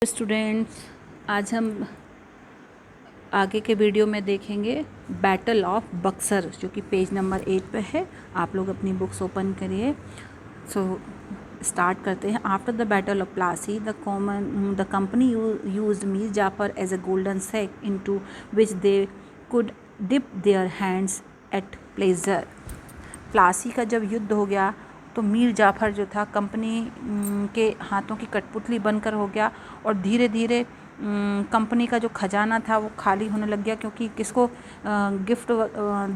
Students, आज हम आगे के वीडियो में देखेंगे बैटल ऑफ बक्सर, जो कि पेज नंबर 8 पे है। आप लोग अपनी बुक्स ओपन करिए। सो स्टार्ट करते हैं। After the battle of Plassey the company used Mir Jafar as a golden sack into which they could dip their hands at pleasure. Plassey का जब युद्ध हो गया तो मीर जाफ़र जो था कंपनी के हाथों की कठपुतली बनकर हो गया और धीरे धीरे कंपनी का जो खजाना था वो खाली होने लग गया, क्योंकि किसको गिफ्ट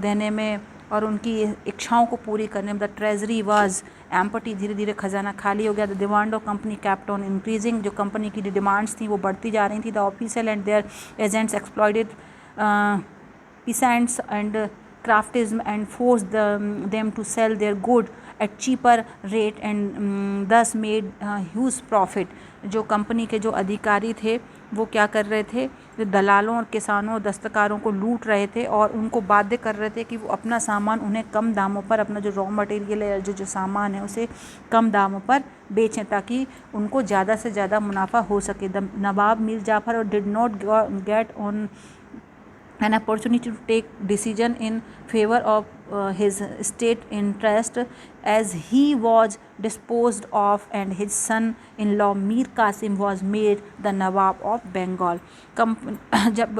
देने में और उनकी इच्छाओं को पूरी करने में द ट्रेजरी वाज एम्पटी। धीरे धीरे खजाना खाली हो गया। The demand of company kept on increasing. जो कंपनी की डिमांड्स थी वो बढ़ती जा रही थी। The official and their agents exploited peasants and craftsmen and forced them to sell their good at cheaper rate and thus made huge profit। जो company के जो अधिकारी थे वो क्या कर रहे थे, जो दलालों और किसानों और दस्तकारों को लूट रहे थे और उनको बाध्य कर रहे थे कि वो अपना सामान उन्हें कम दामों पर, अपना जो रॉ मटेरियल है, जो सामान है, उसे कम दामों पर बेचें ताकि उनको ज़्यादा से ज़्यादा मुनाफा हो सके। The Nawab Mir Jafar did not get on an opportunity to take decision in favor of his state interest, as he was disposed of and his son-in-law Mir Qasim was made the Nawab of Bengal। जब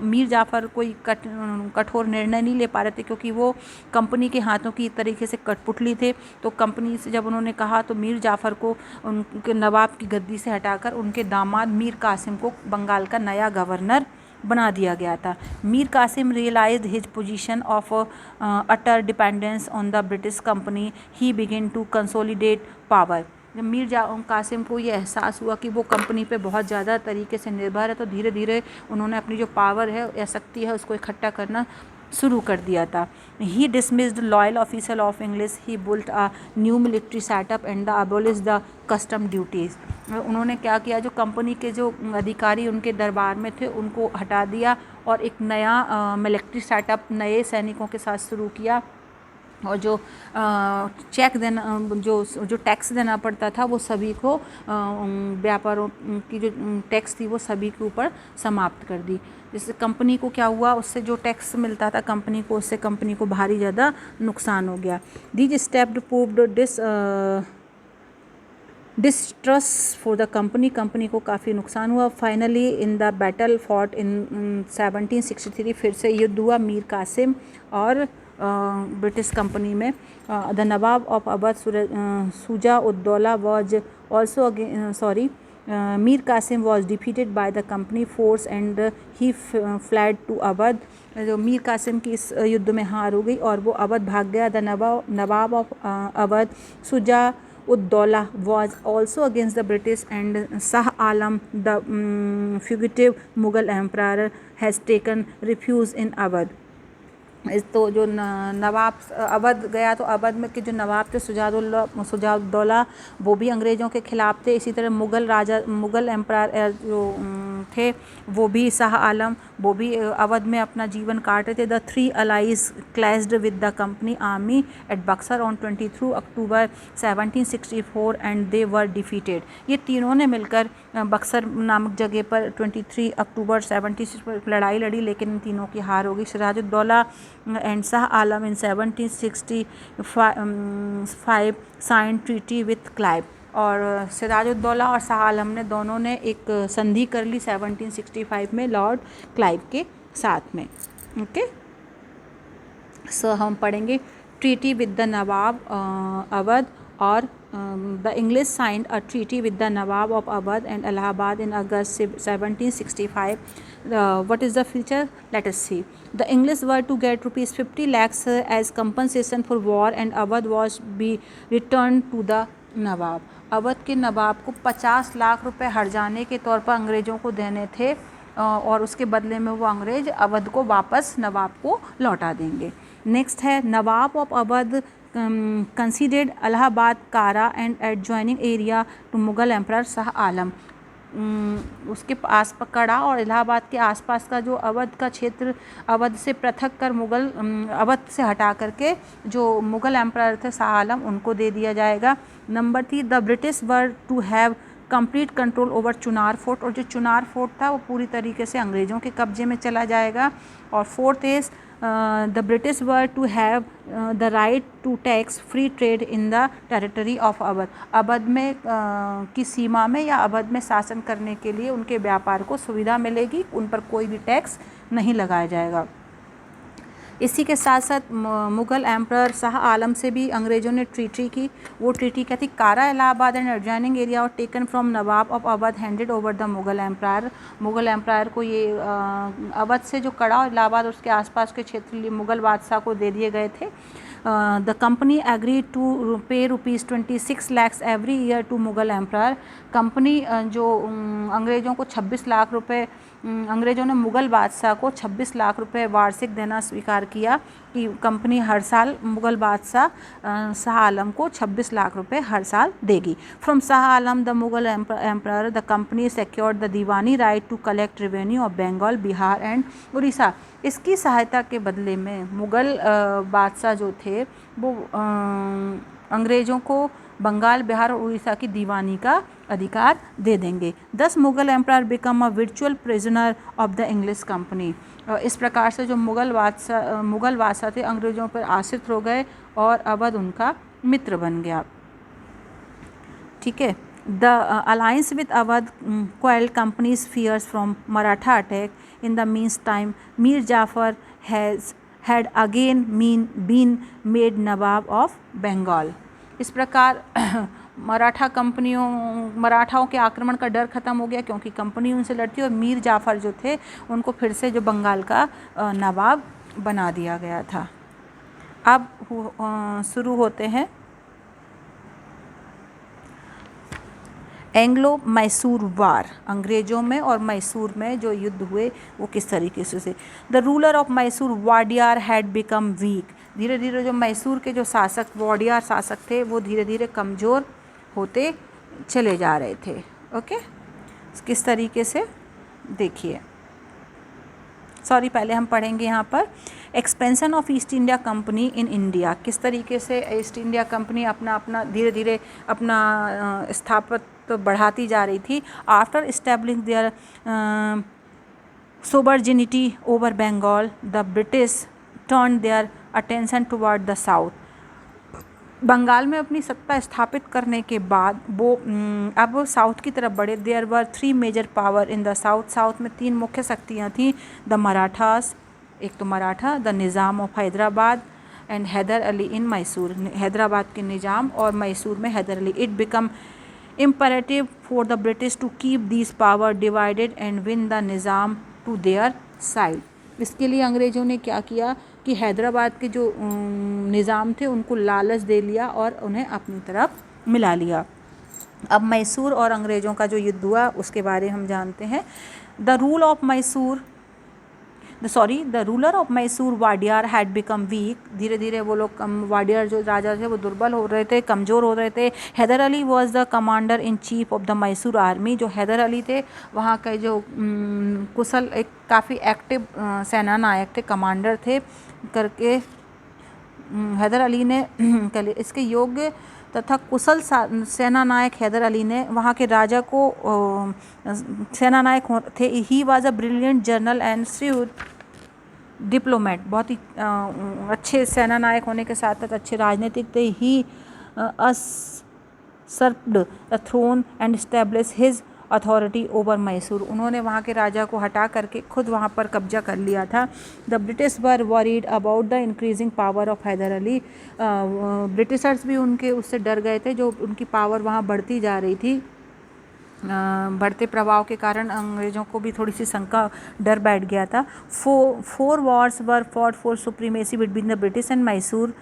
मीर जाफ़र कोई कठोर निर्णय नहीं ले पा रहे थे, क्योंकि वो कंपनी के हाथों की एक तरीके से कठपुतली थे, तो कंपनी से जब उन्होंने कहा तो मीर जाफ़र को उनके नवाब की गद्दी से हटाकर उनके दामाद मीर कासिम को बंगाल का नया गवर्नर बना दिया गया था। Mir Kasim realised his position of utter dependence on the British company. He begin to consolidate power. जब कासिम को ये एहसास हुआ कि वो कंपनी पे बहुत ज़्यादा तरीके से निर्भर है, तो धीरे धीरे उन्होंने अपनी जो पावर है या शक्ति है उसको इकट्ठा करना शुरू कर दिया था। He dismissed loyal officer of English. He built a new military setup and the abolish the custom duties. उन्होंने क्या किया, जो कंपनी के जो अधिकारी उनके दरबार में थे उनको हटा दिया और एक नया मिलिट्री सेटअप नए सैनिकों के साथ शुरू किया। और जो चेक देना, जो टैक्स देना पड़ता था वो सभी को, व्यापारों की जो टैक्स थी वो सभी के ऊपर समाप्त कर दी। जिससे कंपनी को क्या हुआ, उससे जो टैक्स मिलता था कंपनी को, उससे कंपनी को भारी ज़्यादा नुकसान हो गया। These step proved disastrous for the company को काफ़ी नुकसान हुआ। Finally in the battle fought in 1763 फिर से युद्ध हुआ मीर कासिम और ब्रिटिश कंपनी में। The nawab of Awadh Shuja Uddaula was also Mir Qasim was defeated by the company force and he fled to Awadh. जो मीर कासिम की इस युद्ध में हार हो गई और वो अवध भाग गया। The nawab of Awadh Shuja ud-Daula was also against the British and Shah Alam, the fugitive Mughal emperor, has taken refuge in Awadh। तो जो नवाब अवध गया तो अवध में के जो नवाब थे शुजाउद्दौला वो भी अंग्रेज़ों के ख़िलाफ़ थे। इसी तरह मुग़ल एम्परर जो थे वो भी शाह आलम, वो भी अवध में अपना जीवन काट रहे थे। The three allies clashed with the company army at Buxar on 23 October 1764 and they were defeated. ये तीनों ने मिलकर बक्सर नामक जगह पर 23 अक्टूबर 1764 पर लड़ाई लड़ी, लेकिन इन तीनों की हार हो गई। Sirajuddaulah and Shah Alam in 1765 sign treaty with Clive. और सिराजुद्दौला और शाह आलम ने दोनों ने एक संधि कर ली 1765 में लॉर्ड क्लाइव के साथ में। ओके, सो हम पढ़ेंगे ट्रीटी विद द नवाब अवध और the English signed a treaty with the Nawab of Awadh and Allahabad in August 1765. What is the feature? Let us see. The English were to get rupees 50 lakhs as compensation for war and Awadh was be returned to the Nawab। Awadh के नवाब को 50 लाख रुपए हर जाने के तौर पर अंग्रेज़ों को देने थे और उसके बदले में वो अंग्रेज़ अवध को वापस नवाब को लौटा देंगे। नेक्स्ट है nawab of Awadh considered Allahabad Kara and adjoining area to Mughal emperor Shah Alam. उसके आस कड़ा और इलाहाबाद के आसपास का जो अवध का क्षेत्र अवध से पृथक कर अवध से हटा करके जो मुग़ल एम्परर थे शाह आलम उनको दे दिया जाएगा। Number 3, the British were to have complete control over Chunar fort, और जो चुनार फोर्ट था वो पूरी तरीके से अंग्रेज़ों के कब्जे में चला जाएगा। और fourth is the British were to have the right to tax free trade in the territory of Awadh. Awadh में की सीमा में या अवध में शासन करने के लिए उनके व्यापार को सुविधा मिलेगी, उन पर कोई भी टैक्स नहीं लगाया जाएगा। इसी के साथ साथ मुग़ल एम्परर शाह आलम से भी अंग्रेज़ों ने ट्रीटी की। वो ट्रीटी क्या थी? Kara, Allahabad and adjoining area और taken from Nawab of Awadh handed over the Mughal empire. Mughal empire को ये अवध से जो कड़ा और इलाहाबाद उसके आसपास के क्षेत्र मुग़ल बादशाह को दे दिए गए थे। The company agree to pay ₹26 lakhs every year to Mughal empire. Company जो अंग्रेज़ों को 26 लाख रुपए, अंग्रेज़ों ने मुग़ल बादशाह को 26 लाख रुपए वार्षिक देना स्वीकार किया कि कंपनी हर साल मुग़ल बादशाह शाह आलम को 26 लाख रुपए हर साल देगी। From Shah Alam the Mughal empire the company secured the diwani right to collect revenue of Bengal, Bihar and Orissa. इसकी सहायता के बदले में मुग़ल बादशाह जो थे वो अंग्रेज़ों को बंगाल, बिहार और उड़ीसा की दीवानी का अधिकार दे देंगे। 10 Mughal empire become a virtual prisoner of the English company. इस प्रकार से जो मुग़ल बादशाह थे अंग्रेज़ों पर आश्रित हो गए और अवध उनका मित्र बन गया। ठीक है। The alliance with Awadh quelled company's fears from Maratha attack. In the means time Mir Jafar had again been made nawab of Bengal. इस प्रकार मराठाओं के आक्रमण का डर ख़त्म हो गया क्योंकि कंपनी उनसे लड़ती और मीर जाफ़र जो थे उनको फिर से जो बंगाल का नवाब बना दिया गया था। अब शुरू होते हैं एंग्लो मैसूर वार। अंग्रेज़ों में और मैसूर में जो युद्ध हुए वो किस तरीके से। The ruler of Mysore Wadiyar had become weak. धीरे धीरे जो मैसूर के जो शासक वाडियार शासक थे वो धीरे धीरे कमज़ोर होते चले जा रहे थे। ओके, किस तरीके से देखिए, सॉरी पहले हम पढ़ेंगे यहाँ पर expansion of east India company in India. किस तरीके से ईस्ट इंडिया कंपनी अपना धीरे धीरे अपना स्थापत्य तो बढ़ाती जा रही थी। After establish their sovereignty over Bengal the British turn their attention toward the south. Bengal में अपनी सत्ता स्थापित करने के बाद वो अब साउथ की तरफ बढ़े। There were 3 major power in the south. South में 3 मुख्य शक्तियाँ थीं। द मराठास, एक तो Maratha, the Nizam of Hyderabad and Hyder Ali in Mysore. Hyderabad के निज़ाम और मैसूर में Hyder Ali. It become imperative for the British to keep these power divided and win the Nizam to their side। इसके लिए अंग्रेज़ों ने क्या किया कि हैदराबाद के जो निज़ाम थे उनको लालच दे लिया और उन्हें अपनी तरफ मिला लिया। अब मैसूर और अंग्रेज़ों का जो युद्ध हुआ उसके बारे में हम जानते हैं। The ruler of Mysore Wadiyar had become weak. धीरे धीरे वो लोग वाडियार जो राजा थे वो दुर्बल हो रहे थे, कमज़ोर हो रहे थे। Hyder Ali was the commander in chief of the Mysore army. जो हैदर अली थे वहाँ के जो कुशल एक काफ़ी एक्टिव सेना नायक थे, कमांडर थे करके हैदर अली ने इसके योग्य तथा कुशल सेना नायक हैदर अली ने वहाँ के राजा को सेना नायक थे। He was a brilliant general and shrewd diplomat. बहुत ही अच्छे सेना नायक होने के साथ साथ अच्छे राजनीतिक थे। He usurped the throne and establish his authority over Mysore. उन्होंने वहाँ के राजा को हटा करके खुद वहाँ पर कब्जा कर लिया था। The British were worried about the increasing power of Hyder Ali. Britishers भी उनके उससे डर गए थे, जो उनकी पावर वहाँ बढ़ती जा रही थी। बढ़ते प्रभाव के कारण अंग्रेज़ों को भी थोड़ी सी शंका, डर बैठ गया था। 4 Wars were fought for supremacy between the British and Mysore.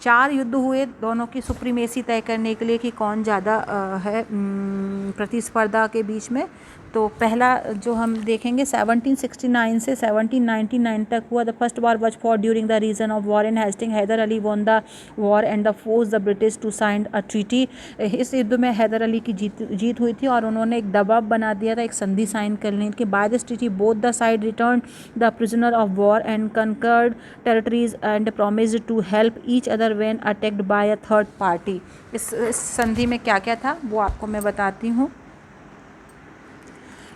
4 युद्ध हुए दोनों की सुप्रीमेसी तय करने के लिए कि कौन ज़्यादा है प्रतिस्पर्धा के बीच में। तो पहला जो हम देखेंगे 1769 से 1799 तक हुआ। The first war was for during the region of Warren Hastings. Hyder Ali won the war and the force the British to sign a treaty. इस युद्ध में हैदर अली की जीत हुई थी और उन्होंने एक दबाव बना दिया था, एक संधि साइन करने के बाद। This treaty both the side return the prisoner of war and conquered territories and promised to help each other when attacked by a third party. इस संधि में क्या क्या था वो आपको मैं बताती हूँ।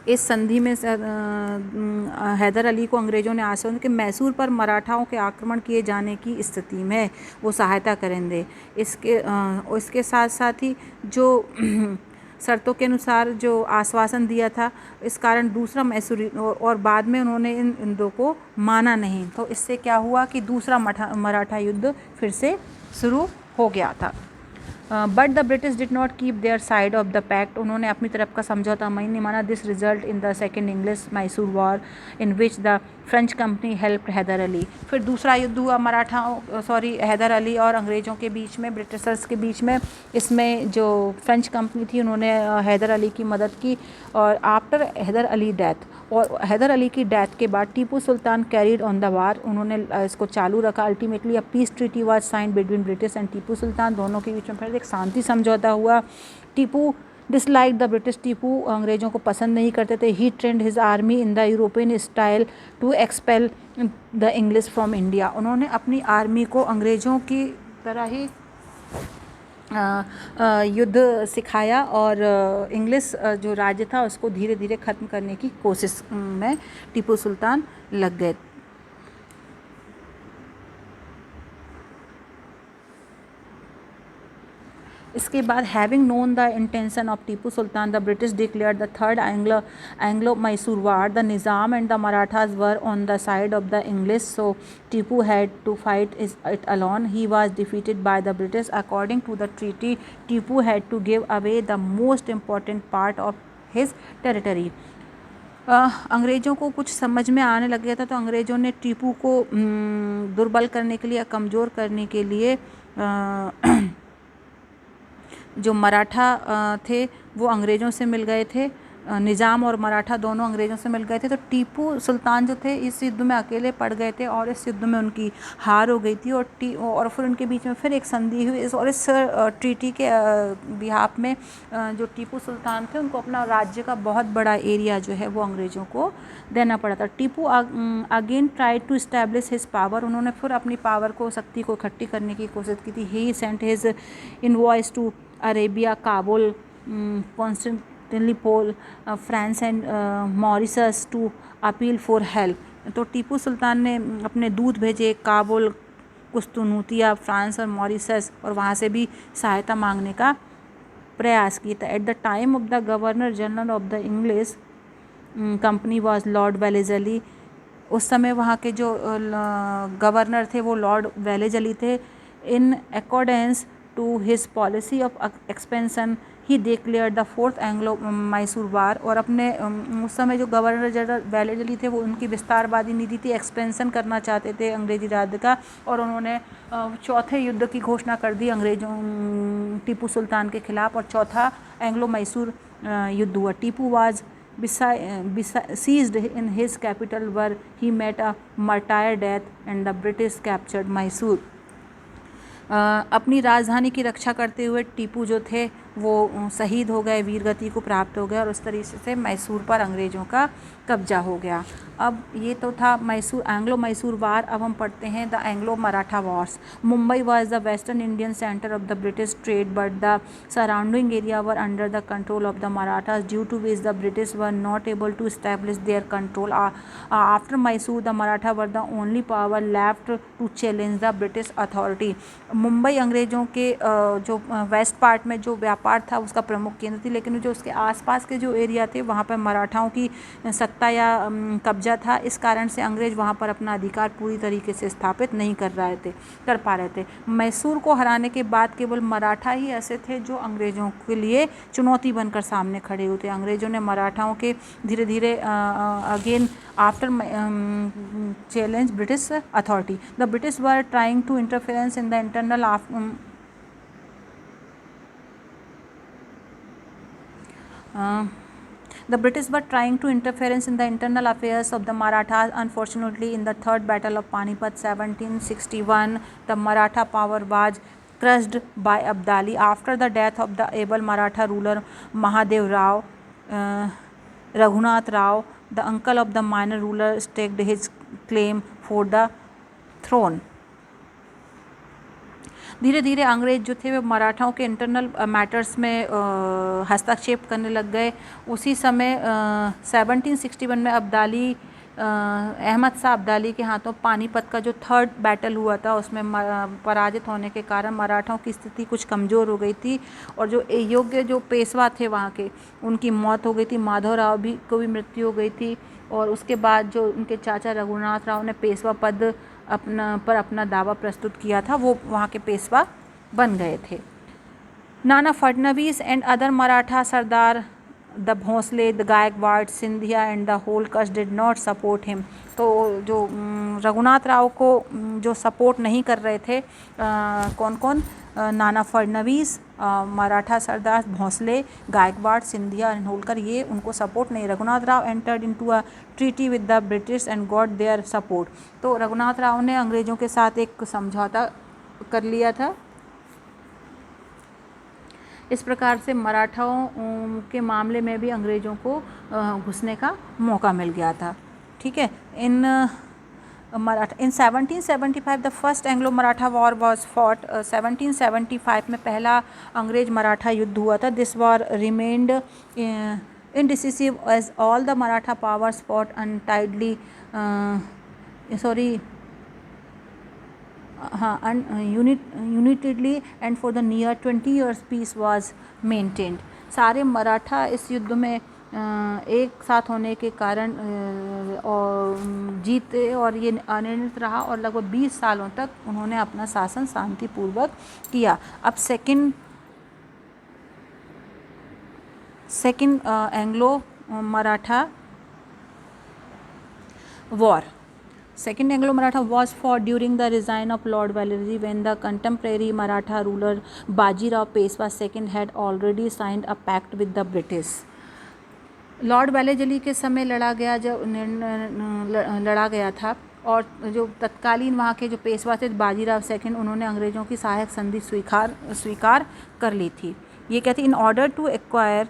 इस संधि में हैदर अली को अंग्रेज़ों ने आश्वासन कि मैसूर पर मराठाओं के आक्रमण किए जाने की स्थिति में वो सहायता करेंगे। इसके साथ साथ ही जो शर्तों के अनुसार जो आश्वासन दिया था, इस कारण दूसरा मैसूरी और बाद में उन्होंने इन दो को माना नहीं, तो इससे क्या हुआ कि दूसरा मराठा युद्ध फिर से शुरू हो गया था। But the British did not keep their side of the pact, उन्होंने अपनी तरफ का समझौता नहीं माना। This result in the second English Mysore war in which the French company helped Hyder Ali. फिर दूसरा युद्ध हुआ हैदर अली और अंग्रेज़ों के बीच में, ब्रिटिशर्स के बीच में। इसमें जो फ्रेंच कंपनी थी उन्होंने हैदर अली की मदद की। और आफ्टर हैदर अली डेथ, और हैदर अली की डेथ के बाद Tipu Sultan carried on the war, उन्होंने इसको चालू रखा। Ultimately a peace treaty was signed between British and Tipu Sultan, दोनों के बीच में फिर एक शांति समझौता हुआ। Tipu dislike the British, Tipu अंग्रेज़ों को पसंद नहीं करते थे। He trained his army in the European style to expel the English from India, उन्होंने अपनी आर्मी को अंग्रेज़ों की तरह ही युद्ध सिखाया और इंग्लिश जो राज्य था उसको धीरे धीरे ख़त्म करने की कोशिश में टीपू सुल्तान लग गए। इसके बाद having known the intention of Tipu Sultan, the British declared the third Anglo Mysore war. The Nizam and the Marathas were on the side of the English, so Tipu had to fight it alone. He was defeated by the British. According to the treaty, Tipu had to give away the most important part of his territory. अंग्रेज़ों को कुछ समझ में आने लग गया था, तो अंग्रेज़ों ने टीपू को दुर्बल करने के लिए, कमज़ोर करने के लिए जो मराठा थे वो अंग्रेज़ों से मिल गए थे। निज़ाम और मराठा दोनों अंग्रेज़ों से मिल गए थे। तो टीपू सुल्तान जो थे इस युद्ध में अकेले पड़ गए थे और इस युद्ध में उनकी हार हो गई थी। और फिर उनके बीच में फिर एक संधि हुई और इस ट्रीटी के बिहाफ में जो टीपू सुल्तान थे उनको अपना राज्य का बहुत बड़ा एरिया जो है वो अंग्रेज़ों को देना पड़ा था। Tipu again tried to establish his power, उन्होंने फिर अपनी पावर को, शक्ति को इकट्ठी करने की कोशिश की थी। He sent his envoys to Arabia, Kabul, Constantinople, France and Mauritius to appeal for help. तो टीपू सुल्तान ने अपने दूत भेजे काबुल, कुस्तुनुतिया, फ्रांस और मॉरिशस, और वहाँ से भी सहायता मांगने का प्रयास किया था। At the time of the governor general of the English company was lord Wellesley. उस समय वहाँ के जो गवर्नर थे वो लॉर्ड वेलेज़ली थे। In accordance to his policy of expansion, he declare the fourth Anglo Mysore war. और अपने उस समय जो गवर्नर जनरल वेलेज़ली थे वो उनकी विस्तारवादी नीति थी, एक्सपेंशन करना चाहते थे अंग्रेजी राज्य का, और उन्होंने चौथे युद्ध की घोषणा कर दी अंग्रेजों टीपू सुल्तान के खिलाफ, और चौथा एंग्लो मैसूर युद्ध हुआ। Tipu was seized in his capital where he met a martyr death and the British captured Mysore। अपनी राजधानी की रक्षा करते हुए टीपू जो थे वो शहीद हो गए, वीर गति को प्राप्त हो गए, और उस तरीके से मैसूर पर अंग्रेज़ों का कब्जा हो गया। अब ये तो था एंग्लो मैसूर वार। अब हम पढ़ते हैं the Anglo Maratha wars. Mumbai was the western Indian centre of the British trade, but the surrounding area were under the control of the Marathas, due to which the British were not able to establish their control. After Mysore the Maratha were the only power left to challenge the British authority. Mumbai अंग्रेज़ों के जो west part में जो व्यापार था उसका प्रमुख केंद्र थी, लेकिन जो उसके आसपास के जो एरिया थे वहाँ पर मराठाओं की सत्ता या कब्जा था। इस कारण से अंग्रेज़ वहाँ पर अपना अधिकार पूरी तरीके से स्थापित नहीं कर पा रहे थे। मैसूर को हराने के बाद केवल मराठा ही ऐसे थे जो अंग्रेज़ों के लिए चुनौती बनकर सामने खड़े हुए थे। अंग्रेज़ों ने मराठाओं के धीरे धीरे again after challenge British authority. The British were trying to interference in the internal The British were trying to interference in the internal affairs of the Marathas. Unfortunately, in the Third Battle of Panipat 1761, the Maratha power was crushed by Abdali. After the death of the able Maratha ruler Mahadev Rao, Raghunath Rao, the uncle of the minor ruler, staked his claim for the throne. धीरे धीरे अंग्रेज जो थे वो मराठाओं के internal matters में हस्तक्षेप करने लग गए। उसी समय 1761 में अब्दाली अहमद शाह अब्दाली के हाथों पानीपत का जो थर्ड बैटल हुआ था उसमें पराजित होने के कारण मराठाओं की स्थिति कुछ कमज़ोर हो गई थी और जो योग्य जो पेशवा थे वहाँ के उनकी मौत हो गई थी। माधवराव भी को भी मृत्यु हो गई थी और उसके बाद जो उनके चाचा रघुनाथ राव ने पेशवा पद अपना दावा प्रस्तुत किया था वो वहाँ के पेशवा बन गए थे। Nana Phadnavis and other Maratha sardar the Bhonsle, the Gaekwad, Scindia and the Holkars did not support him. तो जो रघुनाथ राव को जो सपोर्ट नहीं कर रहे थे कौन कौन, नाना फडणवीस, मराठा सरदार भोंसले, गायकवाड़, सिंधिया एंड होलकर, ये उनको सपोर्ट नहीं। Raghunath Rao entered into a treaty with the British and got their support. तो रघुनाथ राव ने अंग्रेज़ों के साथ एक समझौता कर लिया था। इस प्रकार से मराठाओं के मामले में भी अंग्रेज़ों को घुसने का मौका मिल गया था। ठीक है। In 1775 the first Anglo Maratha war was fought. 1775 में पहला अंग्रेज मराठा युद्ध हुआ था। This war remained indecisive as all the Maratha powers fought untidily unitedly and for the near 20 years peace was maintained. सारे मराठा इस युद्ध में एक साथ होने के कारण और जीते और ये अनिर्णित रहा और लगभग 20 सालों तक उन्होंने अपना शासन शांतिपूर्वक किया। अब second Anglo Maratha war, Second Anglo-Maratha was fought during the reign of Lord Valerie when the contemporary Maratha ruler Bajirao Peshwa II had already signed a pact with the British. Lord Wellesley के समय लड़ा गया था और जो तत्कालीन वहाँ के जो पेशवा थे बाजीराव सेकंड, उन्होंने अंग्रेज़ों की सहायक संधि स्वीकार कर ली थी। ये कहते in order to acquire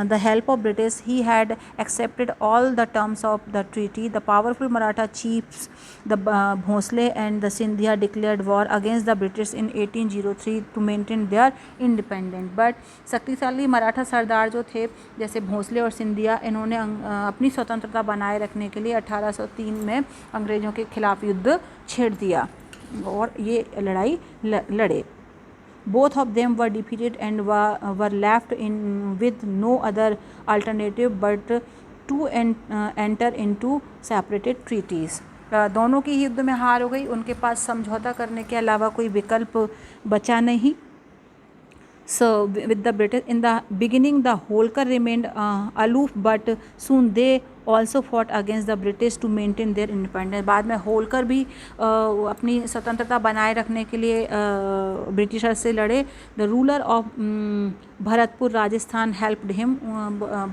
the help of British, he had accepted all the terms of the treaty. The powerful Maratha chiefs, the Bhonsle and the Sindhia, declared war against the British in 1803 to maintain their independence. But शक्तिशाली मराठा सरदार जो थे जैसे भोंसले और सिंधिया, इन्होंने अपनी स्वतंत्रता बनाए रखने के लिए 1803 में अंग्रेज़ों के खिलाफ युद्ध छेड़ दिया और ये लड़ाई लड़े। Both of them were defeated and were left with no other alternative but to enter into separated treaties. दोनों की युद्ध में हार हो गई, उनके पास समझौता करने के अलावा कोई विकल्प बचा नहीं। So with the British in the beginning, the Holkar remained aloof, but soon they also fought against the British to maintain their independence. बाद में होलकर भी अपनी स्वतंत्रता बनाए रखने के लिए ब्रिटिशर से लड़े। The ruler of Bharatpur Rajasthan helped him.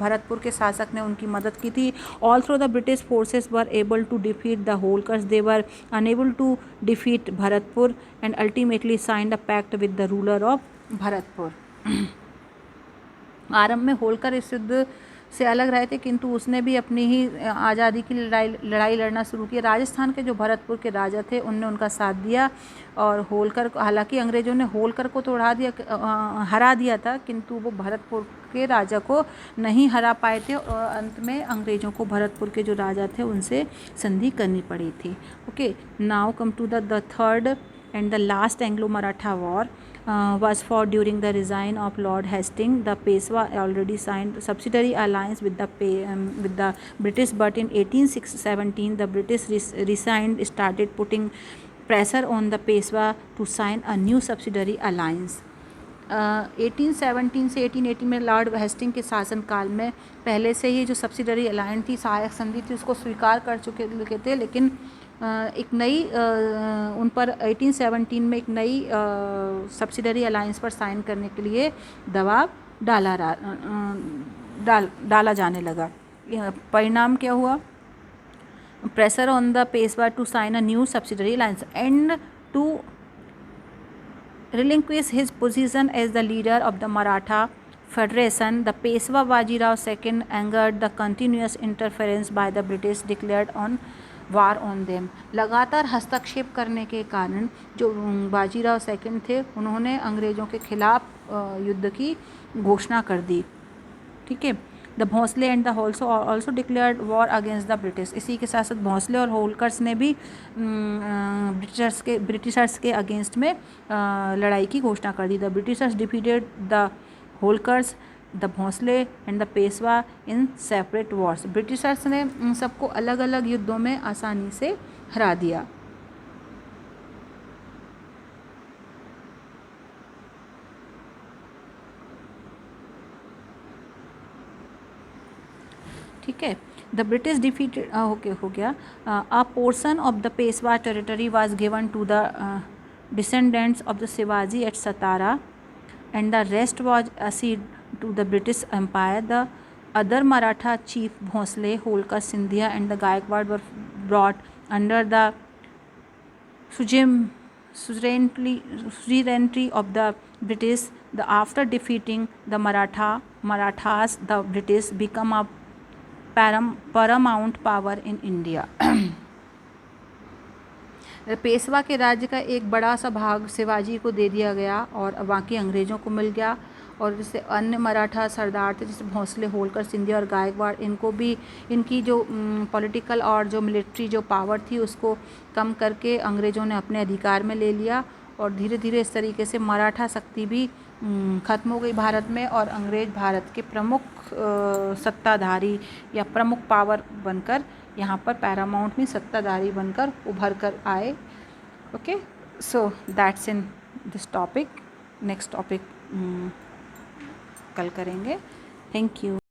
Bharatpur के शासक ने उनकी मदद की थी। Although the British forces were able to defeat the Holkars, they were unable to defeat Bharatpur and ultimately signed a pact with the ruler of Bharatpur. आरंभ में होलकर इस युद्ध से अलग रहे थे, किंतु उसने भी अपनी ही आज़ादी की लड़ाई लड़ना शुरू किया। राजस्थान के जो भरतपुर के राजा थे उनने उनका साथ दिया और होलकर, हालांकि अंग्रेज़ों ने होलकर को तो हरा दिया था, किंतु वो भरतपुर के राजा को नहीं हरा पाए थे और अंत में अंग्रेज़ों को भरतपुर के जो राजा थे उनसे संधि करनी पड़ी थी। Okay, now come to the third and the last Anglo Maratha war was fought during the reign of Lord Hastings. The Peshwa already signed subsidiary alliance with the British, but in 1817 the British started putting pressure on the Peshwa to sign a new subsidiary alliance. 1817 से 1818 में Lord Hasting के शासनकाल में पहले से ही जो subsidiary alliance थी, सहायक संधि थी, उसको स्वीकार कर चुके थे, लेकिन एक नई उन पर 1817 में एक नई सब्सिडरी अलायंस पर साइन करने के लिए दबाव डाला जाने लगा। परिणाम क्या हुआ? Pressure on the Peshwa to sign a new subsidiary alliance and to relinquish his position as the leader of the Maratha Federation. The Peshwa Bajirao II, angered the continuous interference by the British, declared on war on them. लगातार हस्तक्षेप करने के कारण जो Bajirao second थे उन्होंने अंग्रेज़ों के खिलाफ युद्ध की घोषणा कर दी। ठीक है। The Bhonsle and the also declared war against the British. इसी के साथ साथ भोंसले और होलकर्स ने भी ब्रिटिशर्स के अगेंस्ट में लड़ाई की घोषणा कर दी। The Britishers defeated the Holkars, the Bhonsle and the Peshwa in separate wars. Britishers ने उन सबको अलग अलग युद्धों में आसानी से हरा दिया। ठीक है। द ब्रिटिश डिफीटेड ओके हो गया। A portion of the Peshwa territory was given to the descendants of the Shivaji at Satara and the rest was ceded to the British Empire. The other Maratha chief Bhonsle, Holkar, Scindia and the Gaikwad were brought under the suzerainty of the British. After defeating the Marathas, the British become a paramount power in India. Peshwa के राज्य का एक बड़ा सा भाग शिवाजी को दे दिया गया और बाकी अंग्रेज़ों को मिल गया। और जैसे अन्य मराठा सरदार थे जैसे भोंसले, होलकर, सिंधिया और गायकवाड़, इनको भी इनकी जो पॉलिटिकल और जो मिलिट्री जो पावर थी उसको कम करके अंग्रेज़ों ने अपने अधिकार में ले लिया। और धीरे धीरे इस तरीके से मराठा शक्ति भी ख़त्म हो गई भारत में और अंग्रेज़ भारत के प्रमुख सत्ताधारी या प्रमुख पावर बनकर यहाँ पर पैरामाउंट में सत्ताधारी बनकर उभर कर आए। Okay, so that's in this topic. Next topic कल करेंगे। Thank you.